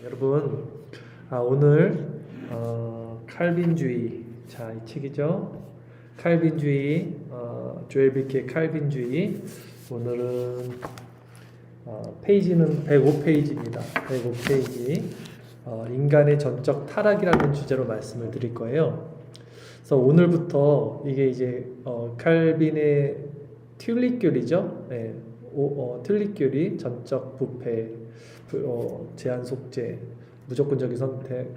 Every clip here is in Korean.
여러분, 오늘 칼빈주의, 이 책이죠. 칼빈주의, 조엘 비케의 칼빈주의. 오늘은 페이지는 105페이지입니다. 105페이지. 인간의 전적 타락이라는 주제로 말씀을 드릴 거예요. 그래서 오늘부터 이게 이제 칼빈의 튤립교리죠. 네, 튤립교리, 전적 부패, 제한 속죄, 무조건적인 선택,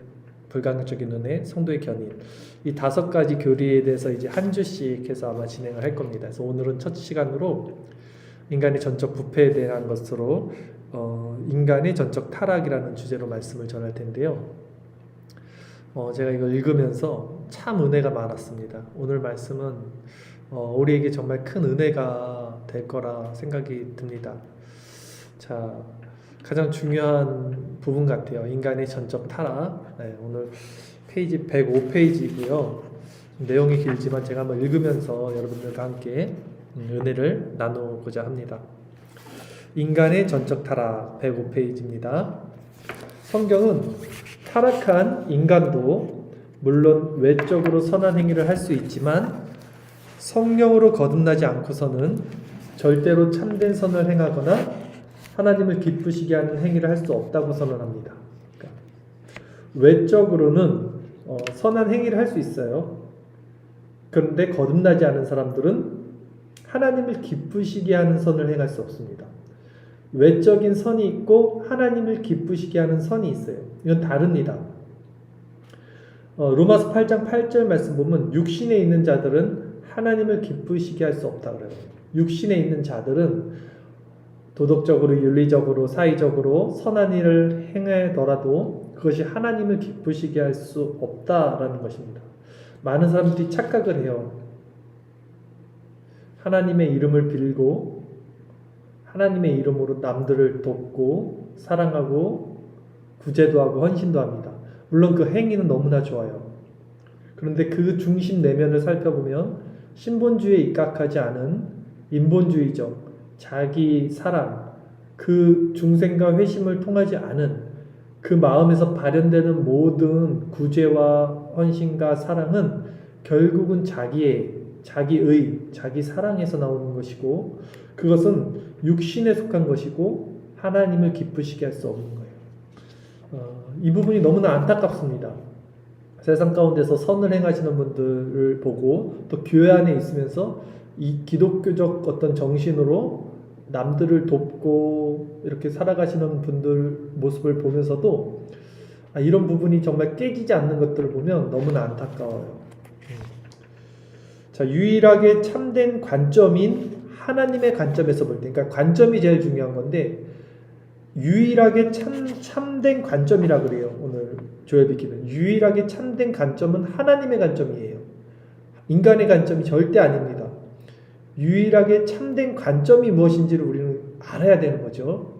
불가역적인 은혜, 성도의 견인, 이 5가지 교리에 대해서 이제 한 주씩 해서 아마 진행을 할 겁니다. 그래서 오늘은 첫 시간으로 인간의 전적 부패에 대한 것으로 인간의 전적 타락이라는 주제로 말씀을 전할 텐데요. 제가 이걸 읽으면서 참 은혜가 많았습니다. 오늘 말씀은 우리에게 정말 큰 은혜가 될 거라 생각이 듭니다. 자, 가장 중요한 부분 같아요. 인간의 전적 타락. 네, 오늘 페이지 105페이지고요. 내용이 길지만 제가 한번 읽으면서 여러분들과 함께 은혜를 나누고자 합니다. 인간의 전적 타락 105페이지입니다. 성경은 타락한 인간도 물론 외적으로 선한 행위를 할 수 있지만 성령으로 거듭나지 않고서는 절대로 참된 선을 행하거나 하나님을 기쁘시게 하는 행위를 할 수 없다고 선언합니다. 그러니까 외적으로는 선한 행위를 할 수 있어요. 그런데 거듭나지 않은 사람들은 하나님을 기쁘시게 하는 선을 행할 수 없습니다. 외적인 선이 있고 하나님을 기쁘시게 하는 선이 있어요. 이건 다릅니다. 로마서 8장 8절 말씀 보면 육신에 있는 자들은 하나님을 기쁘시게 할 수 없다 그래요. 육신에 있는 자들은 도덕적으로, 윤리적으로, 사회적으로 선한 일을 행하더라도 그것이 하나님을 기쁘시게 할 수 없다라는 것입니다. 많은 사람들이 착각을 해요. 하나님의 이름을 빌고 하나님의 이름으로 남들을 돕고 사랑하고 구제도 하고 헌신도 합니다. 물론 그 행위는 너무나 좋아요. 그런데 그 중심 내면을 살펴보면 신본주의에 입각하지 않은 인본주의적 자기 사랑, 그 중생과 회심을 통하지 않은 그 마음에서 발현되는 모든 구제와 헌신과 사랑은 결국은 자기의, 자기 사랑에서 나오는 것이고 그것은 육신에 속한 것이고 하나님을 기쁘시게 할 수 없는 거예요. 이 부분이 너무나 안타깝습니다. 세상 가운데서 선을 행하시는 분들을 보고 또 교회 안에 있으면서 이 기독교적 어떤 정신으로 남들을 돕고 이렇게 살아가시는 분들 모습을 보면서도 이런 부분이 정말 깨지지 않는 것들을 보면 너무나 안타까워요. 자, 유일하게 참된 관점인 하나님의 관점에서 볼 때, 그러니까 관점이 제일 중요한 건데 유일하게 참된 관점이라 그래요. 오늘 조엘 비키는 유일하게 참된 관점은 하나님의 관점이에요. 인간의 관점이 절대 아닙니다. 유일하게 참된 관점이 무엇인지를 우리는 알아야 되는 거죠.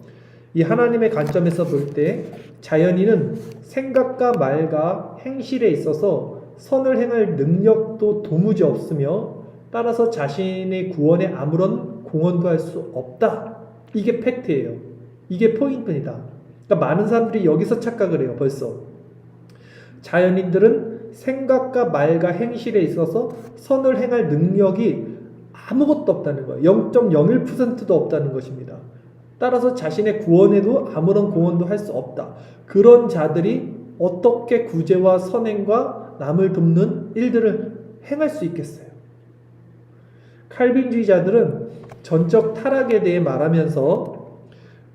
이 하나님의 관점에서 볼 때 자연인은 생각과 말과 행실에 있어서 선을 행할 능력도 도무지 없으며 따라서 자신의 구원에 아무런 공헌도 할 수 없다. 이게 팩트예요. 이게 포인트입니다. 그러니까 많은 사람들이 여기서 착각을 해요. 벌써 자연인들은 생각과 말과 행실에 있어서 선을 행할 능력이 아무것도 없다는 거예요. 0.01%도 없다는 것입니다. 따라서 자신의 구원에도 아무런 공헌도 할 수 없다. 그런 자들이 어떻게 구제와 선행과 남을 돕는 일들을 행할 수 있겠어요? 칼빈주의자들은 전적 타락에 대해 말하면서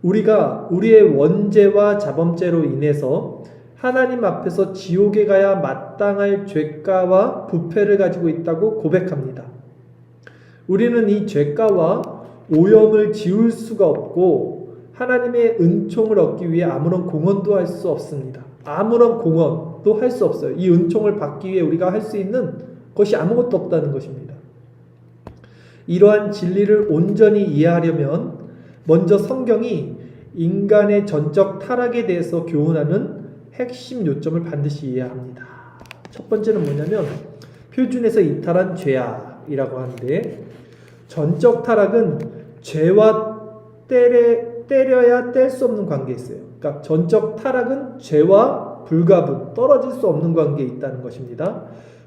우리가 우리의 원죄와 자범죄로 인해서 하나님 앞에서 지옥에 가야 마땅할 죄가와 부패를 가지고 있다고 고백합니다. 우리는 이 죄가와 오염을 지울 수가 없고 하나님의 은총을 얻기 위해 아무런 공헌도 할 수 없습니다. 아무런 공헌도 할 수 없어요. 이 은총을 받기 위해 우리가 할 수 있는 것이 아무것도 없다는 것입니다. 이러한 진리를 온전히 이해하려면 먼저 성경이 인간의 전적 타락에 대해서 교훈하는 핵심 요점을 반드시 이해해야 합니다. 첫 번째는 뭐냐면 표준에서 이탈한 죄악이라고 하는데 전적 타락은 죄와 때려야 뗄 수 없는 관계에 있어요. 그러니까 전적 타락은 죄와 불가분, 떨어질 수 없는 관계에 있다는 것입니다.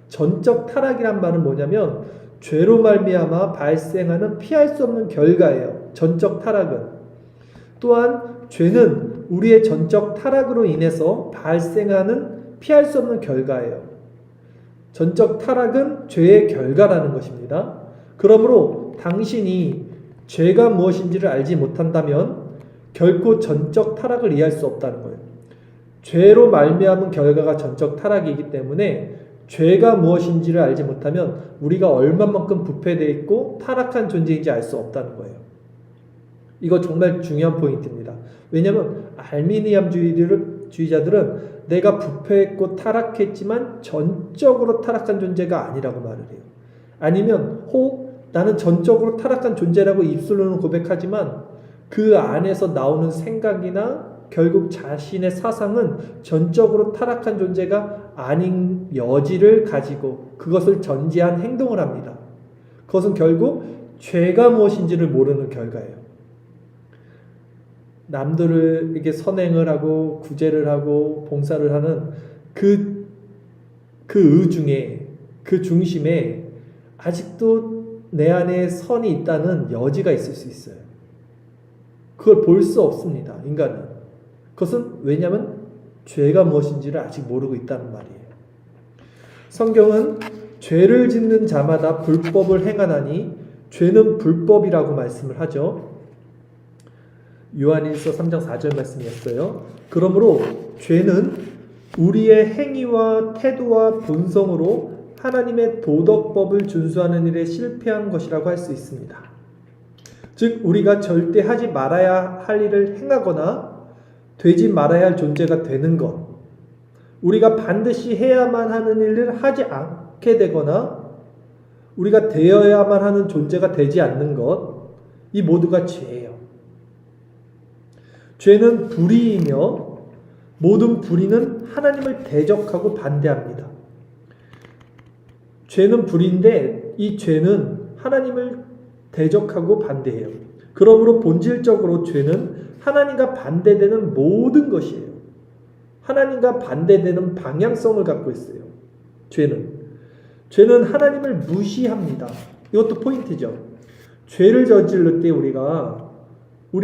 전적 타락이란 말은 뭐냐면 죄로 말미암아 발생하는 피할 수 없는 결과예요. 전적 타락은. 또한 죄는 우리의 전적 타락으로 인해서 발생하는 피할 수 없는 결과예요. 전적 타락은 죄의 결과라는 것입니다. 그러므로 당신이 죄가 무엇인지를 알지 못한다면 결코 전적 타락을 이해할 수 없다는 거예요. 죄로 말미암은 결과가 전적 타락이기 때문에 죄가 무엇인지를 알지 못하면 우리가 얼마만큼 부패되어 있고 타락한 존재인지 알 수 없다는 거예요. 이거 정말 중요한 포인트입니다. 왜냐하면 알미니암주의자들은 내가 부패했고 타락했지만 전적으로 타락한 존재가 아니라고 말을 해요. 아니면 혹 나는 전적으로 타락한 존재라고 입술로는 고백하지만 그 안에서 나오는 생각이나 결국 자신의 사상은 전적으로 타락한 존재가 아닌 여지를 가지고 그것을 전제한 행동을 합니다. 그것은 결국 죄가 무엇인지를 모르는 결과예요. 남들에게 선행을 하고 구제를 하고 봉사를 하는 그 의중에, 그 중심에 아직도 내 안에 선이 있다는 여지가 있을 수 있어요. 그걸 볼 수 없습니다. 인간은. 그것은 왜냐하면 죄가 무엇인지를 아직 모르고 있다는 말이에요. 성경은 죄를 짓는 자마다 불법을 행하나니 죄는 불법이라고 말씀을 하죠. 요한일서 3장 4절 말씀이었어요. 그러므로 죄는 우리의 행위와 태도와 본성으로 하나님의 도덕법을 준수하는 일에 실패한 것이라고 할 수 있습니다. 즉 우리가 절대 하지 말아야 할 일을 행하거나 되지 말아야 할 존재가 되는 것, 우리가 반드시 해야만 하는 일을 하지 않게 되거나 우리가 되어야만 하는 존재가 되지 않는 것, 이 모두가 죄예요. 죄는 불의이며 모든 불의는 하나님을 대적하고 반대합니다. 죄는 불의인데 이 죄는 하나님을 대적하고 반대해요. 그러므로 본질적으로 죄는 하나님과 반대되는 모든 것이에요. 하나님과 반대되는 방향성을 갖고 있어요. 죄는 하나님을 무시합니다. 이것도 포인트죠. 죄를 저지를 때 우리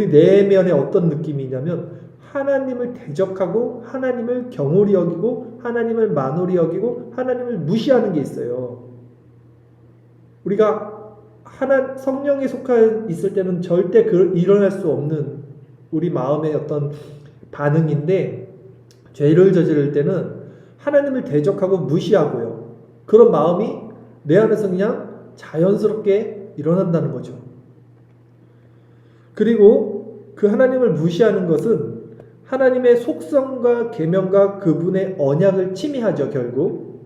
내면에 어떤 느낌이냐면 하나님을 대적하고 하나님을 경홀히 여기고 하나님을 만홀히 여기고 하나님을 무시하는 게 있어요. 우리가 성령에 속해 있을 때는 절대 일어날 수 없는 우리 마음의 어떤 반응인데 죄를 저지를 때는 하나님을 대적하고 무시하고요. 그런 마음이 내 안에서 그냥 자연스럽게 일어난다는 거죠. 그리고 그 하나님을 무시하는 것은 하나님의 속성과 계명과 그분의 언약을 침해하죠. 결국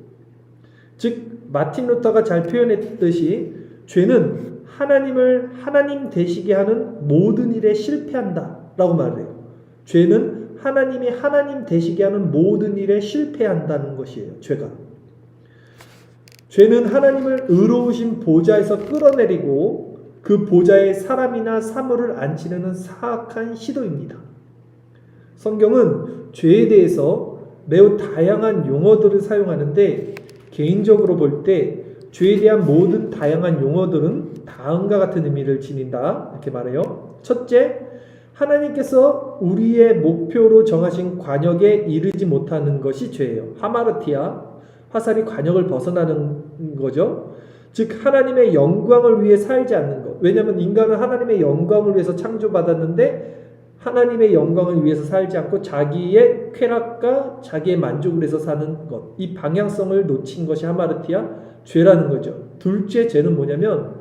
즉 마틴 루터가 잘 표현했듯이 죄는 하나님을 하나님 되시게 하는 모든 일에 실패한다 라고 말해요. 죄는 하나님이 하나님 되시게 하는 모든 일에 실패한다는 것이에요. 죄는 하나님을 의로우신 보좌에서 끌어내리고 그 보좌에 사람이나 사물을 앉히려는 사악한 시도입니다. 성경은 죄에 대해서 매우 다양한 용어들을 사용하는데 개인적으로 볼 때 죄에 대한 모든 다양한 용어들은 다음과 같은 의미를 지닌다 이렇게 말해요. 첫째, 하나님께서 우리의 목표로 정하신 관역에 이르지 못하는 것이 죄예요. 하마르티아, 화살이 관역을 벗어나는 거죠. 즉 하나님의 영광을 위해 살지 않는 것. 왜냐하면 인간은 하나님의 영광을 위해서 창조받았는데 하나님의 영광을 위해서 살지 않고 자기의 쾌락과 자기의 만족을 위해서 사는 것. 이 방향성을 놓친 것이 하마르티아, 죄라는 거죠. 둘째 죄는 뭐냐면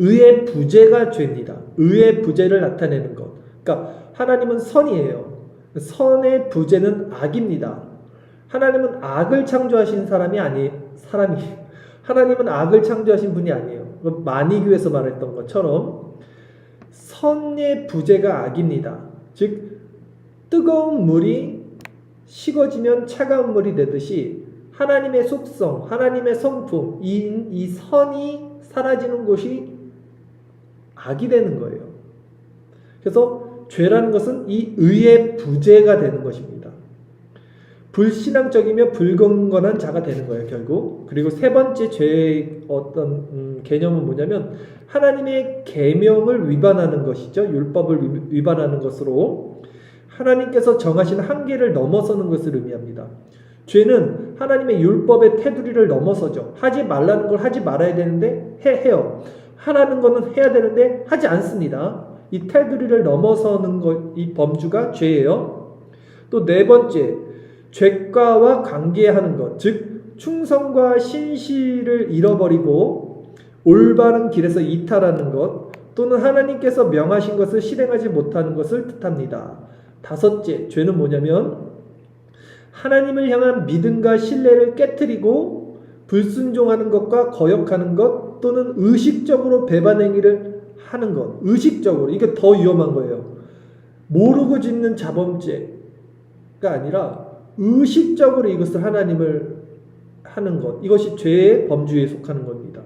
의의 부재가 죄입니다. 의의 부재를 나타내는 것. 그러니까 하나님은 선이에요. 선의 부재는 악입니다. 하나님은 악을 창조하신 하나님은 악을 창조하신 분이 아니에요. 마니교에서 말했던 것처럼 선의 부재가 악입니다. 즉 뜨거운 물이 식어지면 차가운 물이 되듯이 하나님의 속성, 하나님의 성품, 이 선이 사라지는 것이 악이 되는 거예요. 그래서 죄라는 것은 이 의의 부재가 되는 것입니다. 불신앙적이며 불건건한 자가 되는 거예요, 결국. 그리고 세 번째 죄의 어떤 개념은 뭐냐면 하나님의 계명을 위반하는 것이죠. 율법을 위반하는 것으로 하나님께서 정하신 한계를 넘어서는 것을 의미합니다. 죄는 하나님의 율법의 테두리를 넘어서죠. 하지 말라는 걸 하지 말아야 되는데 해요. 하라는 거는 해야 되는데 하지 않습니다. 이 테두리를 넘어서는 것, 이 범주가 죄예요. 또 네 번째, 죄가와 관계하는 것, 즉 충성과 신실을 잃어버리고 올바른 길에서 이탈하는 것, 또는 하나님께서 명하신 것을 실행하지 못하는 것을 뜻합니다. 다섯째, 죄는 뭐냐면 하나님을 향한 믿음과 신뢰를 깨트리고 불순종하는 것과 거역하는 것, 또는 의식적으로 배반 행위를 하는 것. 의식적으로. 이게 더 위험한 거예요. 모르고 짓는 자범죄가 아니라 의식적으로 이것을 하나님을 하는 것. 이것이 죄의 범주에 속하는 겁니다.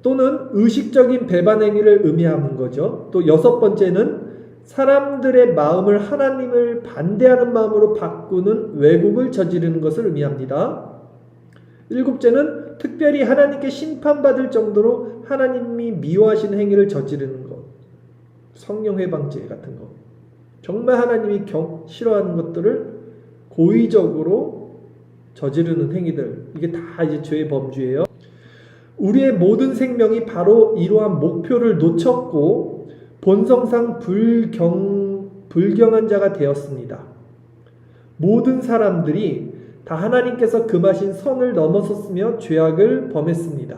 또는 의식적인 배반 행위를 의미하는 거죠. 또 여섯 번째는 사람들의 마음을 하나님을 반대하는 마음으로 바꾸는 왜곡을 저지르는 것을 의미합니다. 일곱째는 특별히 하나님께 심판받을 정도로 하나님이 미워하시는 행위를 저지르는 것. 성령회방죄 같은 것. 정말 하나님이 싫어하는 것들을 고의적으로 저지르는 행위들. 이게 다 이제 죄의 범주예요. 우리의 모든 생명이 바로 이러한 목표를 놓쳤고 본성상 불경한 자가 되었습니다. 모든 사람들이 다 하나님께서 금하신 선을 넘어섰으며 죄악을 범했습니다.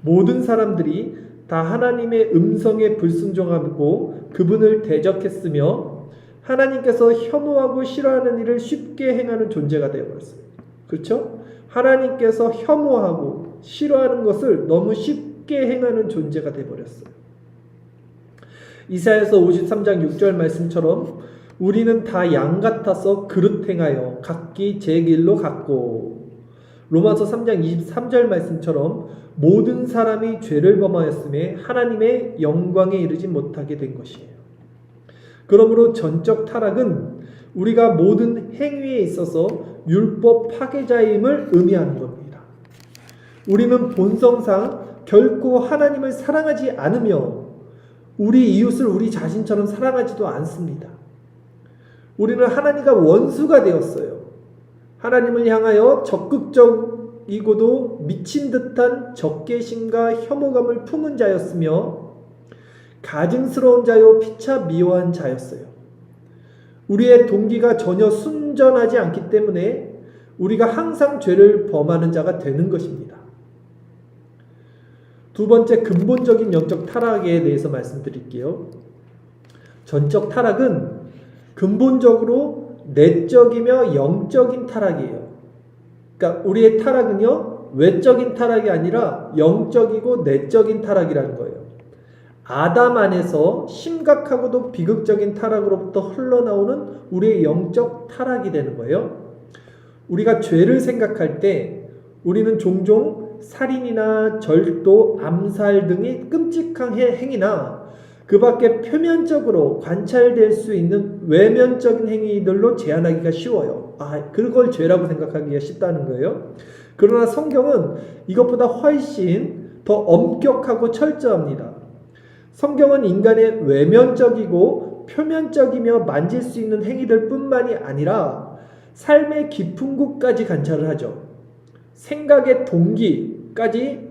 모든 사람들이 다 하나님의 음성에 불순종하고 그분을 대적했으며 하나님께서 혐오하고 싫어하는 일을 쉽게 행하는 존재가 되어버렸어요. 그렇죠? 하나님께서 혐오하고 싫어하는 것을 너무 쉽게 행하는 존재가 되어버렸어요. 이사야서 53장 6절 말씀처럼 우리는 다 양 같아서 그릇 행하여 각기 제 길로 갔고, 로마서 3장 23절 말씀처럼 모든 사람이 죄를 범하였음에 하나님의 영광에 이르지 못하게 된 것이에요. 그러므로 전적 타락은 우리가 모든 행위에 있어서 율법 파괴자임을 의미하는 겁니다. 우리는 본성상 결코 하나님을 사랑하지 않으며 우리 이웃을 우리 자신처럼 사랑하지도 않습니다. 우리는 하나님과 원수가 되었어요. 하나님을 향하여 적극적이고도 미친 듯한 적개심과 혐오감을 품은 자였으며 가증스러운 자요 피차 미워한 자였어요. 우리의 동기가 전혀 순전하지 않기 때문에 우리가 항상 죄를 범하는 자가 되는 것입니다. 두 번째, 근본적인 영적 타락에 대해서 말씀드릴게요. 전적 타락은 근본적으로 내적이며 영적인 타락이에요. 그러니까 우리의 타락은요, 외적인 타락이 아니라 영적이고 내적인 타락이라는 거예요. 아담 안에서 심각하고도 비극적인 타락으로부터 흘러나오는 우리의 영적 타락이 되는 거예요. 우리가 죄를 생각할 때 우리는 종종 살인이나 절도, 암살 등의 끔찍한 행위나 그 밖에 표면적으로 관찰될 수 있는 외면적인 행위들로 제한하기가 쉬워요. 그걸 죄라고 생각하기가 쉽다는 거예요. 그러나 성경은 이것보다 훨씬 더 엄격하고 철저합니다. 성경은 인간의 외면적이고 표면적이며 만질 수 있는 행위들 뿐만이 아니라 삶의 깊은 곳까지 관찰을 하죠. 생각의 동기까지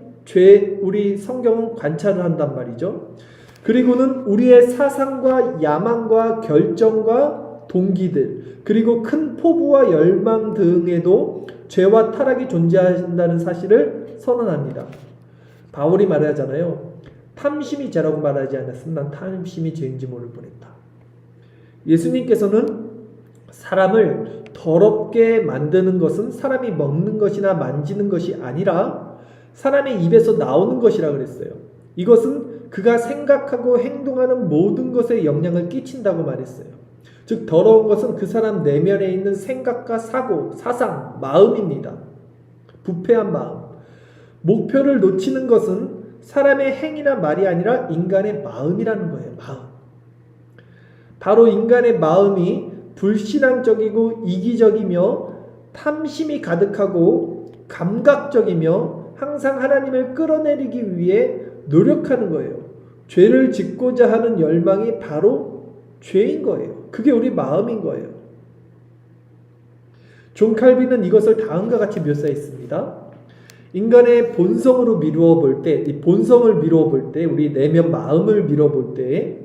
우리 성경은 관찰을 한단 말이죠. 그리고는 우리의 사상과 야망과 결정과 동기들, 그리고 큰 포부와 열망 등에도 죄와 타락이 존재한다는 사실을 선언합니다. 바울이 말하잖아요. 탐심이 죄라고 말하지 않았으면 난 탐심이 죄인지 모를 뻔했다. 예수님께서는 사람을 더럽게 만드는 것은 사람이 먹는 것이나 만지는 것이 아니라 사람의 입에서 나오는 것이라 그랬어요. 이것은 그가 생각하고 행동하는 모든 것에 영향을 끼친다고 말했어요. 즉 더러운 것은 그 사람 내면에 있는 생각과 사고, 사상, 마음입니다. 부패한 마음. 목표를 놓치는 것은 사람의 행위나 말이 아니라 인간의 마음이라는 거예요. 마음. 바로 인간의 마음이 불신앙적이고 이기적이며 탐심이 가득하고 감각적이며 항상 하나님을 끌어내리기 위해 노력하는 거예요. 죄를 짓고자 하는 열망이 바로 죄인 거예요. 그게 우리 마음인 거예요. 존 칼빈은 이것을 다음과 같이 묘사했습니다. 인간의 본성으로 미루어 볼 때, 이 본성을 미루어 볼 때, 우리 내면 마음을 미루어 볼 때,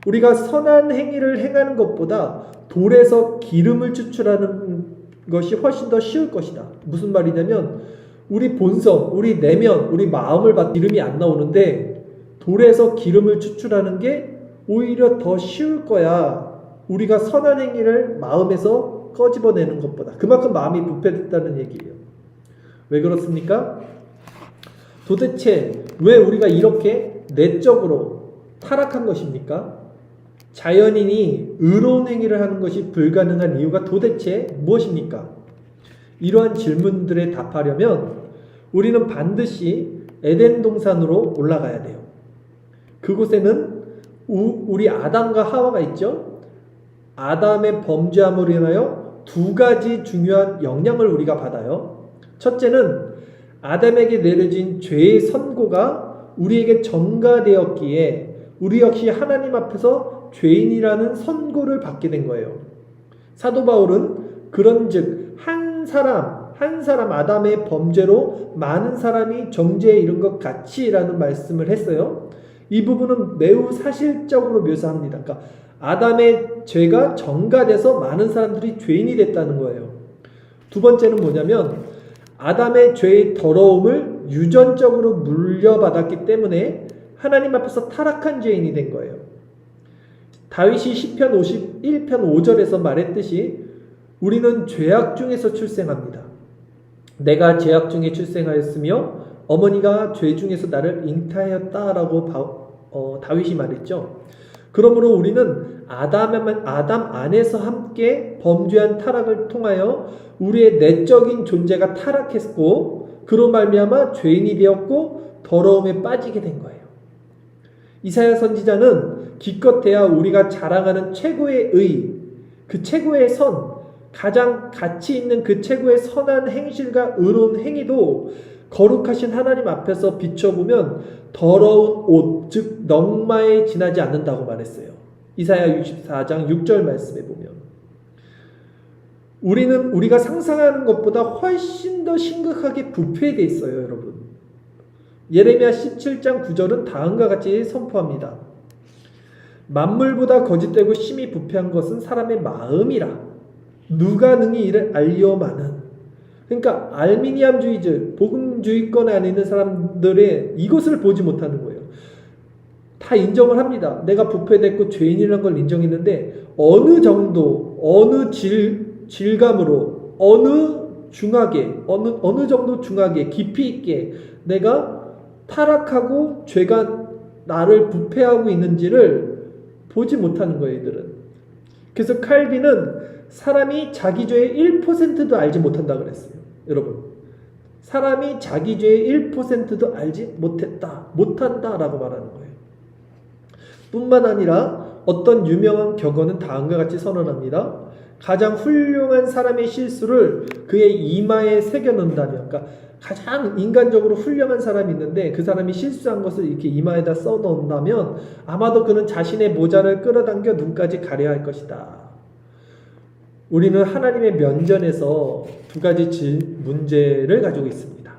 우리가 선한 행위를 행하는 것보다 돌에서 기름을 추출하는 것이 훨씬 더 쉬울 것이다. 무슨 말이냐면, 우리 본성, 우리 내면, 우리 마음을 봐 기름이 안 나오는데, 돌에서 기름을 추출하는 게 오히려 더 쉬울 거야. 우리가 선한 행위를 마음에서 꺼집어내는 것보다. 그만큼 마음이 부패됐다는 얘기예요. 왜 그렇습니까? 도대체 왜 우리가 이렇게 내적으로 타락한 것입니까? 자연인이 의로운 행위를 하는 것이 불가능한 이유가 도대체 무엇입니까? 이러한 질문들에 답하려면 우리는 반드시 에덴 동산으로 올라가야 돼요. 그곳에는 우리 아담과 하와가 있죠. 아담의 범죄함으로 인하여 두 가지 중요한 영향을 우리가 받아요. 첫째는 아담에게 내려진 죄의 선고가 우리에게 전가되었기에 우리 역시 하나님 앞에서 죄인이라는 선고를 받게 된 거예요. 사도 바울은 그런즉 한 사람 아담의 범죄로 많은 사람이 정죄에 이른 것 같이라는 말씀을 했어요. 이 부분은 매우 사실적으로 묘사합니다. 그러니까 아담의 죄가 전가돼서 많은 사람들이 죄인이 됐다는 거예요. 두 번째는 뭐냐면 아담의 죄의 더러움을 유전적으로 물려받았기 때문에 하나님 앞에서 타락한 죄인이 된 거예요. 다윗이 시편 51편 5절에서 말했듯이 우리는 죄악 중에서 출생합니다. 내가 죄악 중에 출생하였으며 어머니가 죄 중에서 나를 잉타하였다라고 다윗이 말했죠. 그러므로 우리는 아담 안에서 함께 범죄한 타락을 통하여 우리의 내적인 존재가 타락했고 그로 말미암아 죄인이 되었고 더러움에 빠지게 된 거예요. 이사야 선지자는 기껏해야 우리가 자랑하는 최고의 의, 그 최고의 선, 가장 가치 있는 그 최고의 선한 행실과 의로운 행위도 거룩하신 하나님 앞에서 비춰보면 더러운 옷, 즉 넝마에 지나지 않는다고 말했어요. 이사야 64장 6절 말씀에 보면 우리가 상상하는 것보다 훨씬 더 심각하게 부패되어 있어요, 여러분. 예레미야 17장 9절은 다음과 같이 선포합니다. 만물보다 거짓되고 심히 부패한 것은 사람의 마음이라 누가 능히 이를 알리오마는. 그러니까 알미니암주의者, 복음주의권 안에 있는 사람들의 이것을 보지 못하는 거예요. 다 인정을 합니다. 내가 부패됐고 죄인이라는 걸 인정했는데 어느 정도, 어느 질감으로, 어느 정도 중하게, 깊이 있게 내가 타락하고 죄가 나를 부패하고 있는지를 보지 못하는 거예요, 이들은. 그래서 칼빈은 사람이 자기 죄의 1%도 알지 못한다 그랬어요. 여러분, 사람이 자기 죄의 1%도 알지 못한다라고 말하는 거예요. 뿐만 아니라 어떤 유명한 격언은 다음과 같이 선언합니다. 가장 훌륭한 사람의 실수를 그의 이마에 새겨놓는다면, 그러니까 가장 인간적으로 훌륭한 사람이 있는데 그 사람이 실수한 것을 이렇게 이마에다 써놓는다면 아마도 그는 자신의 모자를 끌어당겨 눈까지 가려야 할 것이다. 우리는 하나님의 면전에서 두 가지 문제를 가지고 있습니다.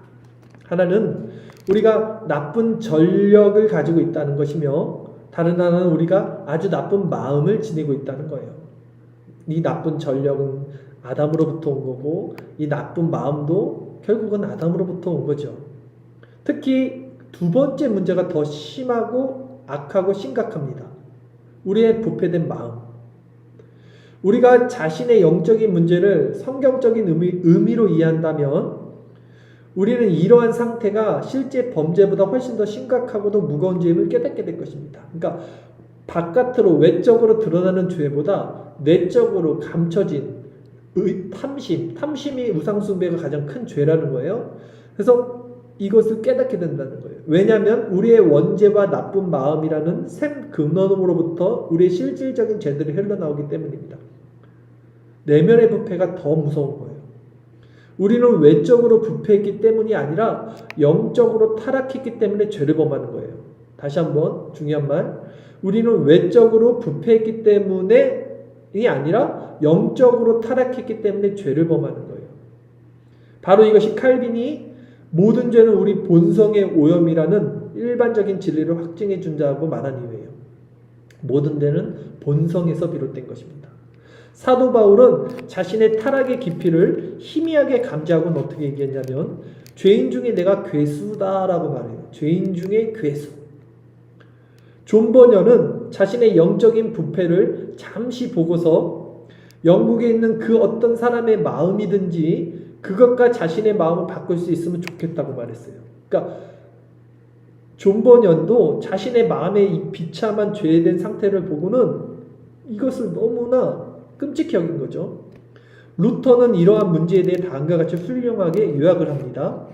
하나는 우리가 나쁜 전력을 가지고 있다는 것이며 다른 하나는 우리가 아주 나쁜 마음을 지니고 있다는 거예요. 이 나쁜 전력은 아담으로부터 온 거고 이 나쁜 마음도 결국은 아담으로부터 온 거죠. 특히 두 번째 문제가 더 심하고 악하고 심각합니다. 우리의 부패된 마음. 우리가 자신의 영적인 문제를 성경적인 의미로 이해한다면 우리는 이러한 상태가 실제 범죄보다 훨씬 더 심각하고도 무거운 죄임을 깨닫게 될 것입니다. 그러니까 바깥으로 외적으로 드러나는 죄보다 내적으로 감춰진 탐심이 우상숭배가 가장 큰 죄라는 거예요. 그래서 이것을 깨닫게 된다는 거예요. 왜냐하면 우리의 원죄와 나쁜 마음이라는 샘 근원으로부터 우리의 실질적인 죄들이 흘러나오기 때문입니다. 내면의 부패가 더 무서운 거예요. 우리는 외적으로 부패했기 때문이 아니라 영적으로 타락했기 때문에 죄를 범하는 거예요. 다시 한번 중요한 말. 우리는 외적으로 부패했기 때문이 아니라 영적으로 타락했기 때문에 죄를 범하는 거예요. 바로 이것이 칼빈이 모든 죄는 우리 본성의 오염이라는 일반적인 진리를 확증해 준다고 말한 이유예요. 모든 죄는 본성에서 비롯된 것입니다. 사도 바울은 자신의 타락의 깊이를 희미하게 감지하고는 어떻게 얘기했냐면 죄인 중에 내가 괴수다라고 말해요. 죄인 중에 괴수. 존 버녀는 자신의 영적인 부패를 잠시 보고서 영국에 있는 그 어떤 사람의 마음이든지 그것과 자신의 마음을 바꿀 수 있으면 좋겠다고 말했어요. 그러니까 존 버녀도 자신의 마음의 이 비참한 죄된 상태를 보고는 이것을 너무나 끔찍히 여긴 거죠. 루터는 이러한 문제에 대해 다음과 같이 훌륭하게 요약을 합니다.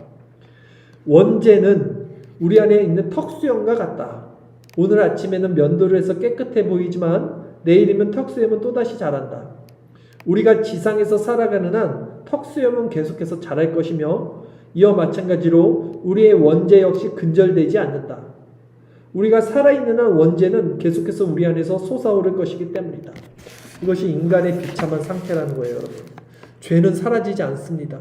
원죄는 우리 안에 있는 턱수염과 같다. 오늘 아침에는 면도를 해서 깨끗해 보이지만 내일이면 턱수염은 또다시 자란다. 우리가 지상에서 살아가는 한 턱수염은 계속해서 자랄 것이며 이와 마찬가지로 우리의 원죄 역시 근절되지 않는다. 우리가 살아있는 한 원죄는 계속해서 우리 안에서 솟아오를 것이기 때문이다. 이것이 인간의 비참한 상태라는 거예요, 여러분. 죄는 사라지지 않습니다.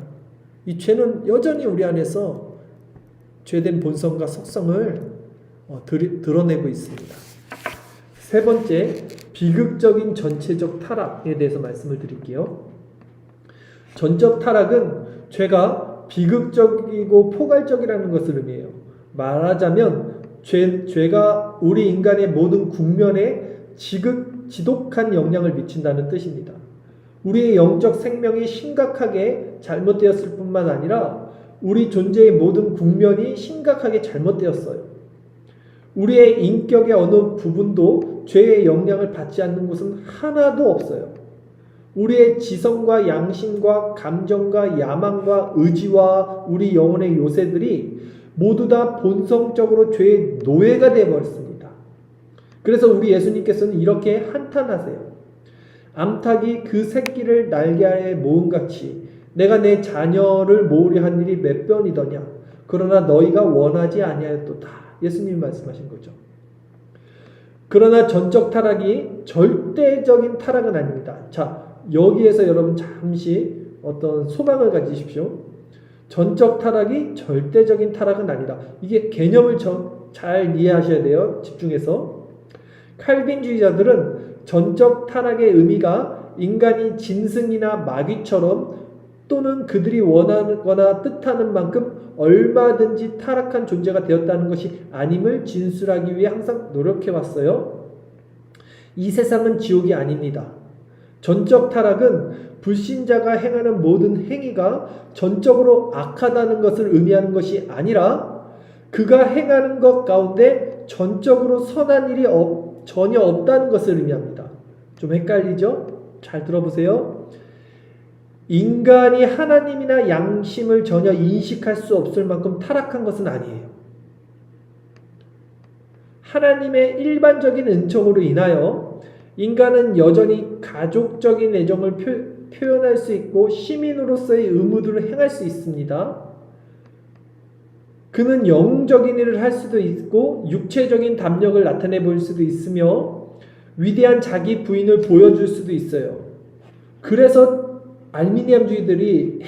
이 죄는 여전히 우리 안에서 죄된 본성과 속성을 드러내고 있습니다. 세 번째, 비극적인 전체적 타락에 대해서 말씀을 드릴게요. 전적 타락은 죄가 비극적이고 포괄적이라는 것을 의미해요. 말하자면 죄가 우리 인간의 모든 국면에 지독한 영향을 미친다는 뜻입니다. 우리의 영적 생명이 심각하게 잘못되었을 뿐만 아니라 우리 존재의 모든 국면이 심각하게 잘못되었어요. 우리의 인격의 어느 부분도 죄의 영향을 받지 않는 곳은 하나도 없어요. 우리의 지성과 양심과 감정과 야망과 의지와 우리 영혼의 요새들이 모두 다 본성적으로 죄의 노예가 되어버렸습니다. 그래서 우리 예수님께서는 이렇게 한탄하세요. 암탉이 그 새끼를 날개에 모음같이 내가 내 자녀를 모으려 한 일이 몇 번이더냐. 그러나 너희가 원하지 아니하였도다. 예수님이 말씀하신 거죠. 그러나 전적 타락이 절대적인 타락은 아닙니다. 자, 여기에서 여러분 잠시 어떤 소망을 가지십시오. 전적 타락이 절대적인 타락은 아니다. 이게 개념을 잘 이해하셔야 돼요. 집중해서. 칼빈주의자들은 전적 타락의 의미가 인간이 짐승이나 마귀처럼 또는 그들이 원하거나 뜻하는 만큼 얼마든지 타락한 존재가 되었다는 것이 아님을 진술하기 위해 항상 노력해왔어요. 이 세상은 지옥이 아닙니다. 전적 타락은 불신자가 행하는 모든 행위가 전적으로 악하다는 것을 의미하는 것이 아니라 그가 행하는 것 가운데 전적으로 선한 일이 전혀 없다는 것을 의미합니다. 좀 헷갈리죠? 잘 들어보세요. 인간이 하나님이나 양심을 전혀 인식할 수 없을 만큼 타락한 것은 아니에요. 하나님의 일반적인 은총으로 인하여 인간은 여전히 가족적인 애정을 표현할 수 있고 시민으로서의 의무들을 행할 수 있습니다. 그는 영적인 일을 할 수도 있고 육체적인 담력을 나타내 보일 수도 있으며 위대한 자기 부인을 보여줄 수도 있어요. 그래서 알미니안주의들이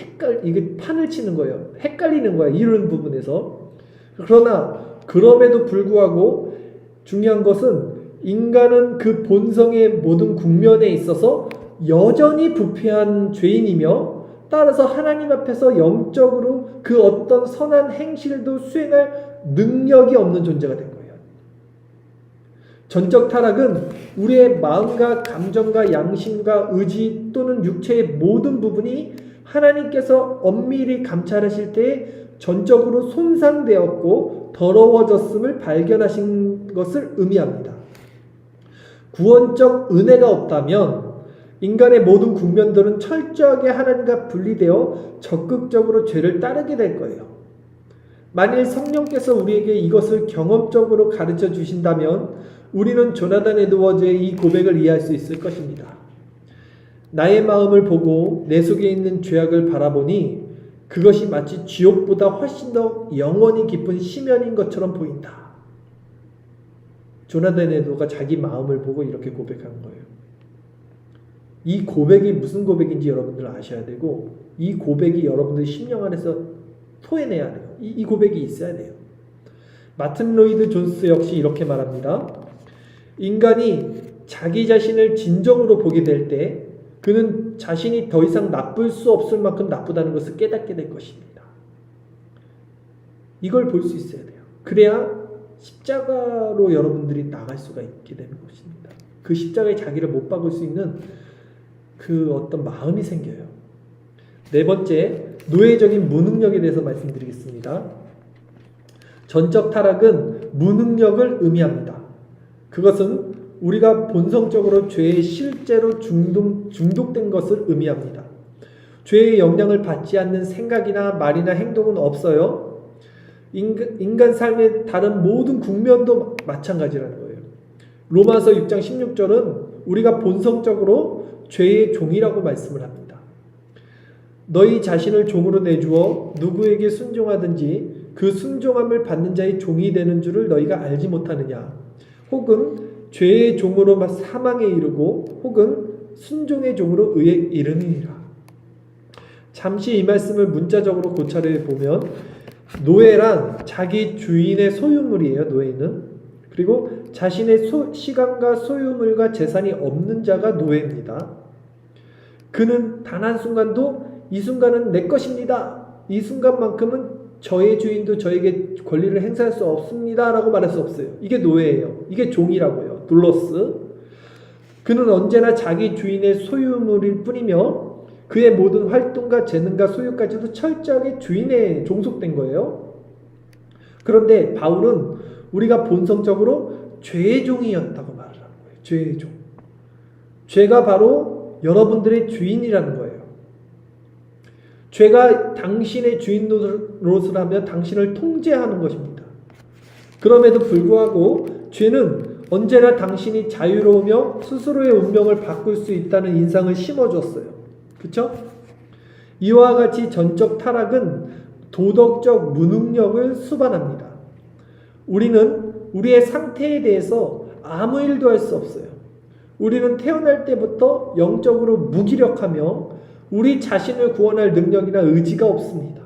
이게 판을 치는 거예요. 헷갈리는 거예요. 이런 부분에서. 그러나 그럼에도 불구하고 중요한 것은 인간은 그 본성의 모든 국면에 있어서 여전히 부패한 죄인이며 따라서 하나님 앞에서 영적으로 그 어떤 선한 행실도 수행할 능력이 없는 존재가 된 거예요. 전적 타락은 우리의 마음과 감정과 양심과 의지 또는 육체의 모든 부분이 하나님께서 엄밀히 감찰하실 때 전적으로 손상되었고 더러워졌음을 발견하신 것을 의미합니다. 구원적 은혜가 없다면 인간의 모든 국면들은 철저하게 하나님과 분리되어 적극적으로 죄를 따르게 될 거예요. 만일 성령께서 우리에게 이것을 경험적으로 가르쳐 주신다면 우리는 조나단 에드워즈의 이 고백을 이해할 수 있을 것입니다. 나의 마음을 보고 내 속에 있는 죄악을 바라보니 그것이 마치 지옥보다 훨씬 더 영원히 깊은 심연인 것처럼 보인다. 조나단 에드워즈가 자기 마음을 보고 이렇게 고백한 거예요. 이 고백이 무슨 고백인지 여러분들 아셔야 되고 이 고백이 여러분들 심령 안에서 토해내야 돼요. 이 고백이 있어야 돼요. 마틴 로이드 존스 역시 이렇게 말합니다. 인간이 자기 자신을 진정으로 보게 될 때 그는 자신이 더 이상 나쁠 수 없을 만큼 나쁘다는 것을 깨닫게 될 것입니다. 이걸 볼 수 있어야 돼요. 그래야 십자가로 여러분들이 나갈 수가 있게 되는 것입니다. 그 십자가에 자기를 못 박을 수 있는 그 어떤 마음이 생겨요. 네 번째, 노예적인 무능력에 대해서 말씀드리겠습니다. 전적 타락은 무능력을 의미합니다. 그것은 우리가 본성적으로 죄에 실제로 중독된 것을 의미합니다. 죄의 영향을 받지 않는 생각이나 말이나 행동은 없어요. 인간 삶의 다른 모든 국면도 마찬가지라는 거예요. 로마서 6장 16절은 우리가 본성적으로 죄의 종이라고 말씀을 합니다. 너희 자신을 종으로 내주어 누구에게 순종하든지 그 순종함을 받는 자의 종이 되는 줄을 너희가 알지 못하느냐. 혹은 죄의 종으로 사망에 이르고 혹은 순종의 종으로 의에 이르느니라. 잠시 이 말씀을 문자적으로 고찰해 보면 노예란 자기 주인의 소유물이에요. 노예는. 그리고 자신의 시간과 소유물과 재산이 없는 자가 노예입니다. 그는 단 한순간도 이 순간은 내 것입니다. 이 순간만큼은 저의 주인도 저에게 권리를 행사할 수 없습니다. 라고 말할 수 없어요. 이게 노예예요. 이게 종이라고요. 둘러스. 그는 언제나 자기 주인의 소유물일 뿐이며 그의 모든 활동과 재능과 소유까지도 철저하게 주인에 종속된 거예요. 그런데 바울은 우리가 본성적으로 죄의 종이었다고 말을 하는 거예요. 죄의 종. 죄가 바로 여러분들의 주인이라는 거예요. 죄가 당신의 주인 노릇을 당신을 통제하는 것입니다. 그럼에도 불구하고 죄는 언제나 당신이 자유로우며 스스로의 운명을 바꿀 수 있다는 인상을 심어줬어요. 그렇죠? 이와 같이 전적 타락은 도덕적 무능력을 수반합니다. 우리는 우리의 상태에 대해서 아무 일도 할 수 없어요. 우리는 태어날 때부터 영적으로 무기력하며 우리 자신을 구원할 능력이나 의지가 없습니다.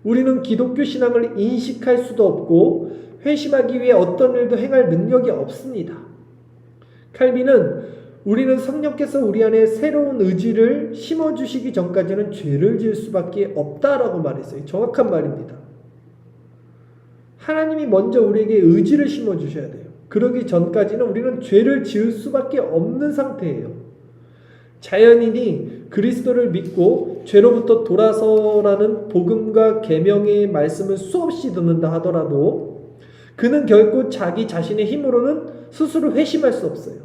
우리는 기독교 신앙을 인식할 수도 없고 회심하기 위해 어떤 일도 행할 능력이 없습니다. 칼빈은 우리는 성령께서 우리 안에 새로운 의지를 심어주시기 전까지는 죄를 지을 수밖에 없다라고 말했어요. 정확한 말입니다. 하나님이 먼저 우리에게 의지를 심어주셔야 돼요. 그러기 전까지는 우리는 죄를 지을 수밖에 없는 상태예요. 자연인이 그리스도를 믿고 죄로부터 돌아서라는 복음과 계명의 말씀을 수없이 듣는다 하더라도 그는 결코 자기 자신의 힘으로는 스스로 회심할 수 없어요.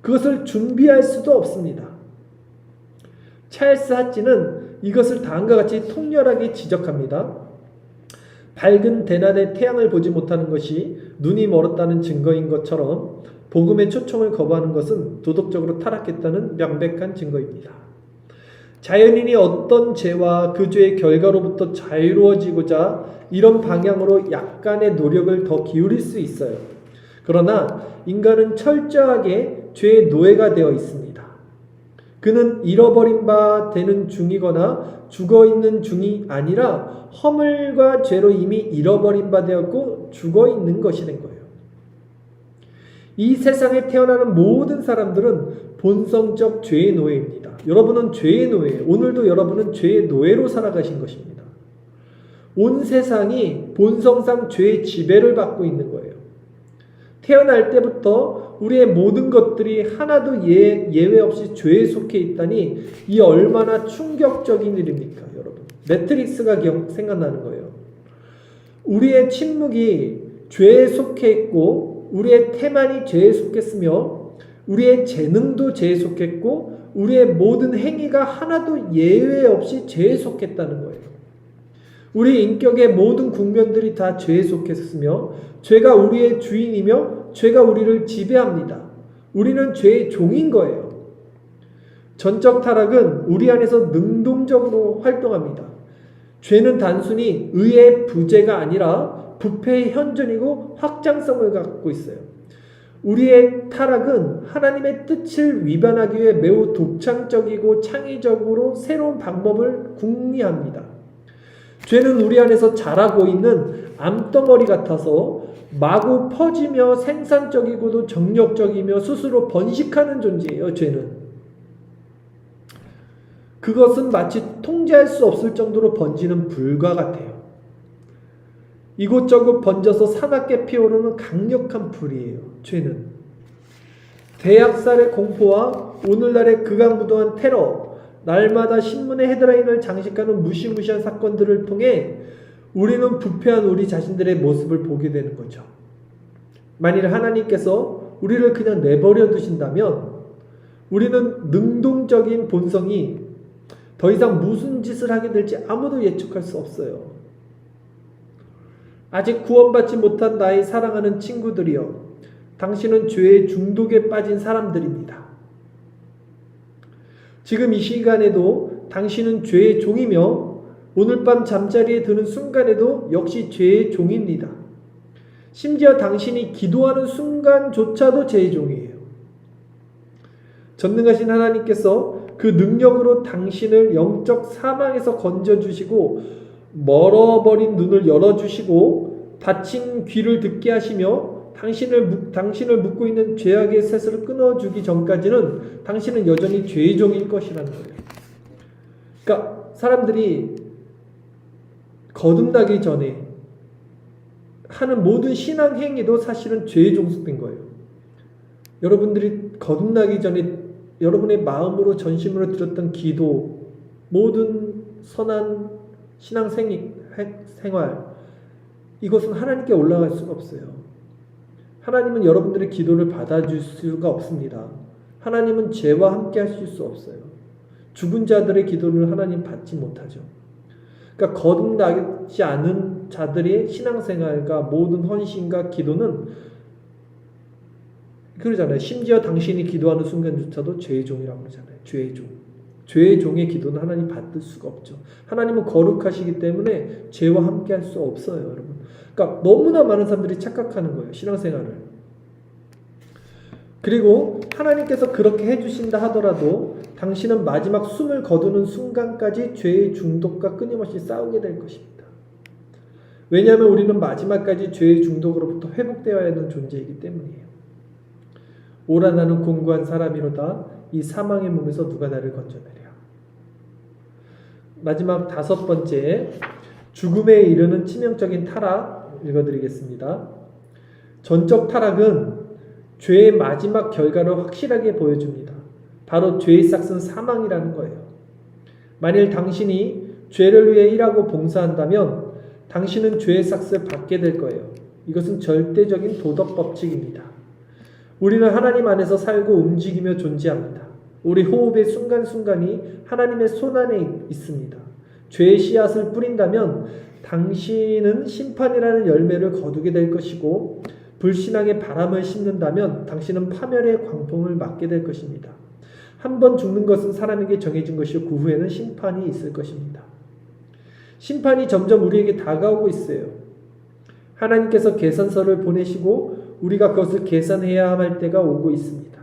그것을 준비할 수도 없습니다. 찰스 하찌는 이것을 다음과 같이 통렬하게 지적합니다. 밝은 대낮에 태양을 보지 못하는 것이 눈이 멀었다는 증거인 것처럼 복음의 초청을 거부하는 것은 도덕적으로 타락했다는 명백한 증거입니다. 자연인이 어떤 죄와 그 죄의 결과로부터 자유로워지고자 이런 방향으로 약간의 노력을 더 기울일 수 있어요. 그러나 인간은 철저하게 죄의 노예가 되어 있습니다. 그는 잃어버린 바 되는 중이거나 죽어있는 중이 아니라 허물과 죄로 이미 잃어버린 바 되었고 죽어있는 것이 된 거예요. 이 세상에 태어나는 모든 사람들은 본성적 죄의 노예입니다. 여러분은 죄의 노예예요. 오늘도 여러분은 죄의 노예로 살아가신 것입니다. 온 세상이 본성상 죄의 지배를 받고 있는 거예요. 태어날 때부터 우리의 모든 것들이 하나도 예외 없이 죄에 속해 있다니 이 얼마나 충격적인 일입니까, 여러분. 매트릭스가 생각나는 거예요. 우리의 침묵이 죄에 속해 있고 우리의 태만이 죄에 속했으며 우리의 재능도 죄에 속했고 우리의 모든 행위가 하나도 예외 없이 죄에 속했다는 거예요. 우리 인격의 모든 국면들이 다 죄에 속했으며 죄가 우리의 주인이며 죄가 우리를 지배합니다. 우리는 죄의 종인 거예요. 전적 타락은 우리 안에서 능동적으로 활동합니다. 죄는 단순히 의의 부재가 아니라 부패의 현존이고 확장성을 갖고 있어요. 우리의 타락은 하나님의 뜻을 위반하기 위해 매우 독창적이고 창의적으로 새로운 방법을 궁리합니다. 죄는 우리 안에서 자라고 있는 암덩어리 같아서 마구 퍼지며 생산적이고도 정력적이며 스스로 번식하는 존재예요. 죄는. 그것은 마치 통제할 수 없을 정도로 번지는 불과 같아요. 이곳저곳 번져서 사납게 피어오르는 강력한 불이에요. 죄는. 대학살의 공포와 오늘날의 극악무도한 테러, 날마다 신문의 헤드라인을 장식하는 무시무시한 사건들을 통해 우리는 부패한 우리 자신들의 모습을 보게 되는 거죠. 만일 하나님께서 우리를 그냥 내버려 두신다면 우리는 능동적인 본성이 더 이상 무슨 짓을 하게 될지 아무도 예측할 수 없어요. 아직 구원받지 못한 나의 사랑하는 친구들이여, 당신은 죄의 중독에 빠진 사람들입니다. 지금 이 시간에도 당신은 죄의 종이며 오늘 밤 잠자리에 드는 순간에도 역시 죄의 종입니다. 심지어 당신이 기도하는 순간조차도 죄의 종이에요. 전능하신 하나님께서 그 능력으로 당신을 영적 사망에서 건져주시고 멀어버린 눈을 열어주시고 닫힌 귀를 듣게 하시며 당신을 묶고 있는 죄악의 셋을 끊어주기 전까지는 당신은 여전히 죄의 종일 것이라는 거예요. 그러니까 사람들이 거듭나기 전에 하는 모든 신앙 행위도 사실은 죄에 종속된 거예요. 여러분들이 거듭나기 전에 여러분의 마음으로 전심으로 드렸던 기도, 모든 선한 신앙 생활, 이것은 하나님께 올라갈 수가 없어요. 하나님은 여러분들의 기도를 받아줄 수가 없습니다. 하나님은 죄와 함께 하실 수 없어요. 죽은 자들의 기도를 하나님 받지 못하죠. 그러니까 거듭나지 않은 자들의 신앙생활과 모든 헌신과 기도는 그러잖아요. 심지어 당신이 기도하는 순간조차도 죄의 종이라고 그러잖아요. 죄의 종. 죄의 종의 기도는 하나님 받을 수가 없죠. 하나님은 거룩하시기 때문에 죄와 함께 할 수 없어요, 여러분. 그러니까 너무나 많은 사람들이 착각하는 거예요, 신앙생활을. 그리고 하나님께서 그렇게 해주신다 하더라도 당신은 마지막 숨을 거두는 순간까지 죄의 중독과 끊임없이 싸우게 될 것입니다. 왜냐하면 우리는 마지막까지 죄의 중독으로부터 회복되어야 하는 존재이기 때문이에요. 오라 나는 공고한 사람이로다. 이 사망의 몸에서 누가 나를 건져내랴. 마지막 5번째, 죽음에 이르는 치명적인 타락 읽어드리겠습니다. 전적 타락은 죄의 마지막 결과를 확실하게 보여줍니다. 바로 죄의 싹은 사망이라는 거예요. 만일 당신이 죄를 위해 일하고 봉사한다면 당신은 죄의 싹을 받게 될 거예요. 이것은 절대적인 도덕 법칙입니다. 우리는 하나님 안에서 살고 움직이며 존재합니다. 우리 호흡의 순간순간이 하나님의 손안에 있습니다. 죄의 씨앗을 뿌린다면 당신은 심판이라는 열매를 거두게 될 것이고, 불신앙의 바람을 심는다면 당신은 파멸의 광풍을 맞게 될 것입니다. 한 번 죽는 것은 사람에게 정해진 것이고 그 후에는 심판이 있을 것입니다. 심판이 점점 우리에게 다가오고 있어요. 하나님께서 계산서를 보내시고 우리가 그것을 계산해야 할 때가 오고 있습니다.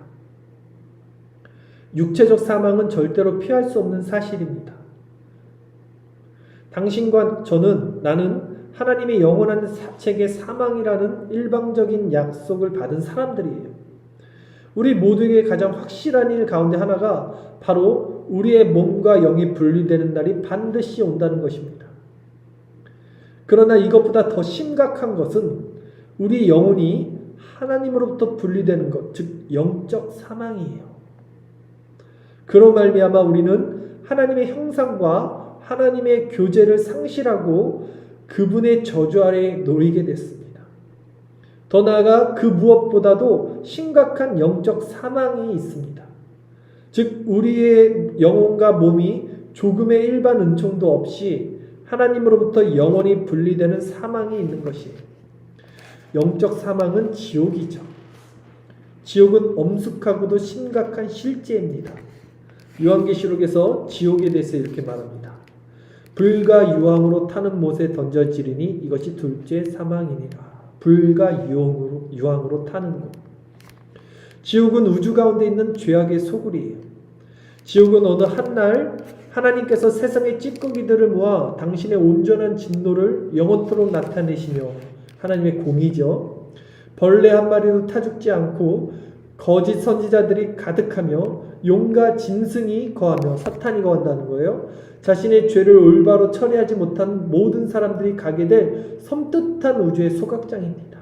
육체적 사망은 절대로 피할 수 없는 사실입니다. 당신과 나는 하나님의 영원한 책의 사망이라는 일방적인 약속을 받은 사람들이에요. 우리 모두에게 가장 확실한 일 가운데 하나가 바로 우리의 몸과 영이 분리되는 날이 반드시 온다는 것입니다. 그러나 이것보다 더 심각한 것은 우리 영혼이 하나님으로부터 분리되는 것, 즉 영적 사망이에요. 그로 말미암아 우리는 하나님의 형상과 하나님의 교제를 상실하고 그분의 저주 아래 놓이게 됐습니다. 더 나아가 그 무엇보다도 심각한 영적 사망이 있습니다. 즉 우리의 영혼과 몸이 조금의 일반 은총도 없이 하나님으로부터 영원히 분리되는 사망이 있는 것이에요. 영적 사망은 지옥이죠. 지옥은 엄숙하고도 심각한 실제입니다. 요한계시록에서 지옥에 대해서 이렇게 말합니다. 불과 유황으로 타는 못에 던져지리니 이것이 둘째 사망이니라. 불과 유황으로 타는 것. 지옥은 우주 가운데 있는 죄악의 소굴이에요. 지옥은 어느 한날 하나님께서 세상의 찌꺼기들을 모아 당신의 온전한 진노를 영원토록 나타내시며, 하나님의 공의죠. 벌레 한 마리도 타죽지 않고 거짓 선지자들이 가득하며 용과 짐승이 거하며, 사탄이 거한다는 거예요. 자신의 죄를 올바로 처리하지 못한 모든 사람들이 가게 될 섬뜩한 우주의 소각장입니다.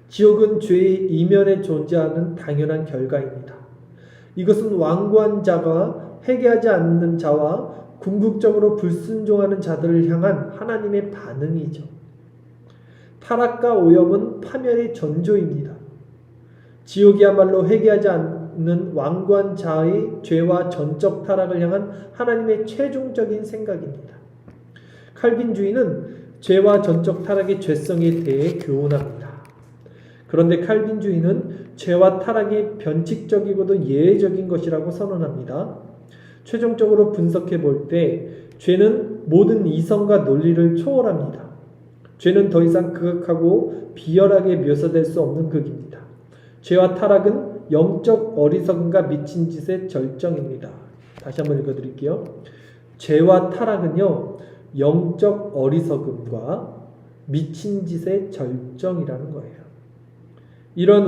지옥은 죄의 이면에 존재하는 당연한 결과입니다. 이것은 완고한 자가 회개하지 않는 자와 궁극적으로 불순종하는 자들을 향한 하나님의 반응이죠. 타락과 오염은 파멸의 전조입니다. 지옥이야말로 회개하지 않는 완고한 자의 죄와 전적 타락을 향한 하나님의 최종적인 생각입니다. 칼빈주의는 죄와 전적 타락의 죄성에 대해 교훈합니다. 그런데 칼빈주의는 죄와 타락이 변칙적이고도 예외적인 것이라고 선언합니다. 최종적으로 분석해 볼 때 죄는 모든 이성과 논리를 초월합니다. 죄는 더 이상 극악하고 비열하게 묘사될 수 없는 극입니다. 죄와 타락은 영적 어리석음과 미친 짓의 절정입니다. 다시 한번 읽어드릴게요. 죄와 타락은요, 영적 어리석음과 미친 짓의 절정이라는 거예요. 이런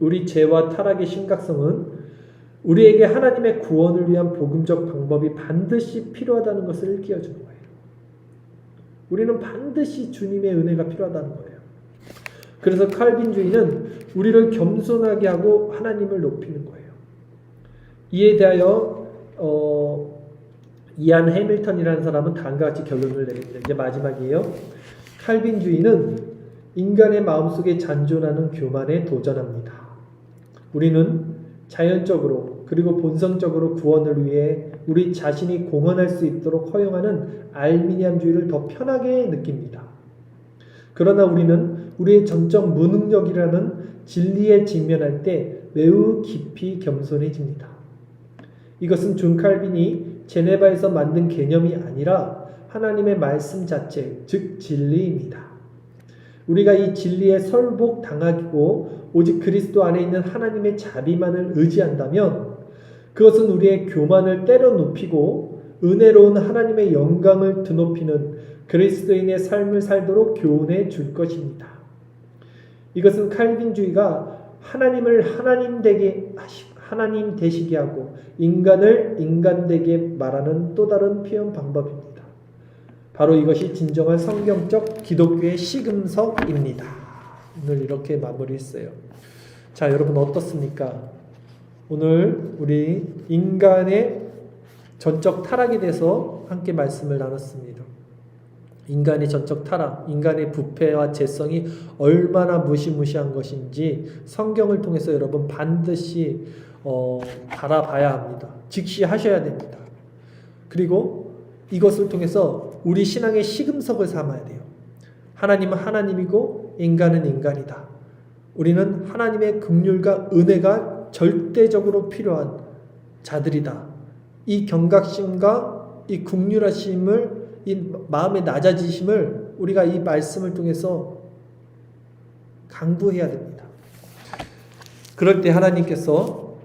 우리 죄와 타락의 심각성은 우리에게 하나님의 구원을 위한 복음적 방법이 반드시 필요하다는 것을 일깨워주는 거예요. 우리는 반드시 주님의 은혜가 필요하다는 거예요. 그래서 칼빈주의는 우리를 겸손하게 하고 하나님을 높이는 거예요. 이에 대하여 이안 해밀턴이라는 사람은 다음과 같이 결론을 내립니다. 이제 마지막이에요. 칼빈주의는 인간의 마음속에 잔존하는 교만에 도전합니다. 우리는 자연적으로 그리고 본성적으로 구원을 위해 우리 자신이 공헌할 수 있도록 허용하는 알미니안주의를 더 편하게 느낍니다. 그러나 우리는 우리의 전적 무능력이라는 진리에 직면할 때 매우 깊이 겸손해집니다. 이것은 존 칼빈이 제네바에서 만든 개념이 아니라 하나님의 말씀 자체, 즉 진리입니다. 우리가 이 진리에 설복당하고 오직 그리스도 안에 있는 하나님의 자비만을 의지한다면 그것은 우리의 교만을 때려 눕히고 은혜로운 하나님의 영광을 드높이는 그리스도인의 삶을 살도록 교훈해 줄 것입니다. 이것은 칼빈주의가 하나님을 하나님 되시게 하고 인간을 인간되게 말하는 또 다른 표현 방법입니다. 바로 이것이 진정한 성경적 기독교의 시금석입니다. 오늘 이렇게 마무리했어요. 자, 여러분 어떻습니까? 오늘 우리 인간의 전적 타락에 대해서 함께 말씀을 나눴습니다. 인간의 전적 타락, 인간의 부패와 죄성이 얼마나 무시무시한 것인지 성경을 통해서 여러분 반드시 바라봐야 합니다. 직시하셔야 됩니다. 그리고 이것을 통해서 우리 신앙의 시금석을 삼아야 돼요. 하나님은 하나님이고 인간은 인간이다. 우리는 하나님의 긍휼과 은혜가 절대적으로 필요한 자들이다. 이 경각심과 이 긍휼하심을, 이 마음의 낮아지심을 우리가 이 말씀을 통해서 강구해야 됩니다. 그럴 때 하나님께서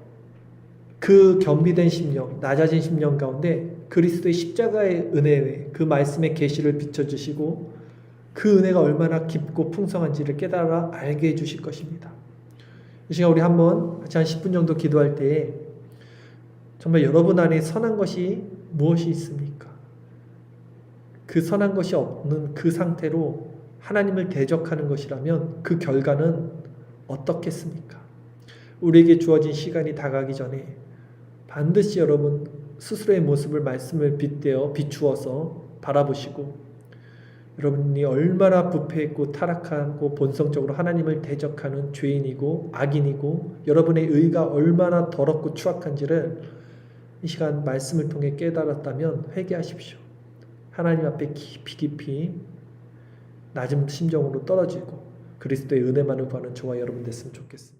그 겸비된 심령, 낮아진 심령 가운데 그리스도의 십자가의 은혜에 그 말씀의 계시를 비춰주시고 그 은혜가 얼마나 깊고 풍성한지를 깨달아 알게 해주실 것입니다. 이 시간 우리 한번 같이 한 10분 정도 기도할 때 정말 여러분 안에 선한 것이 무엇이 있습니까? 그 선한 것이 없는 그 상태로 하나님을 대적하는 것이라면 그 결과는 어떻겠습니까? 우리에게 주어진 시간이 다가기 전에 반드시 여러분 스스로의 모습을 말씀을 빗대어 비추어서 바라보시고 여러분이 얼마나 부패했고 타락하고 본성적으로 하나님을 대적하는 죄인이고 악인이고 여러분의 의가 얼마나 더럽고 추악한지를 이 시간 말씀을 통해 깨달았다면 회개하십시오. 하나님 앞에 깊이 깊이 낮은 심정으로 떨어지고 그리스도의 은혜만을 구하는 저와 여러분 됐으면 좋겠습니다.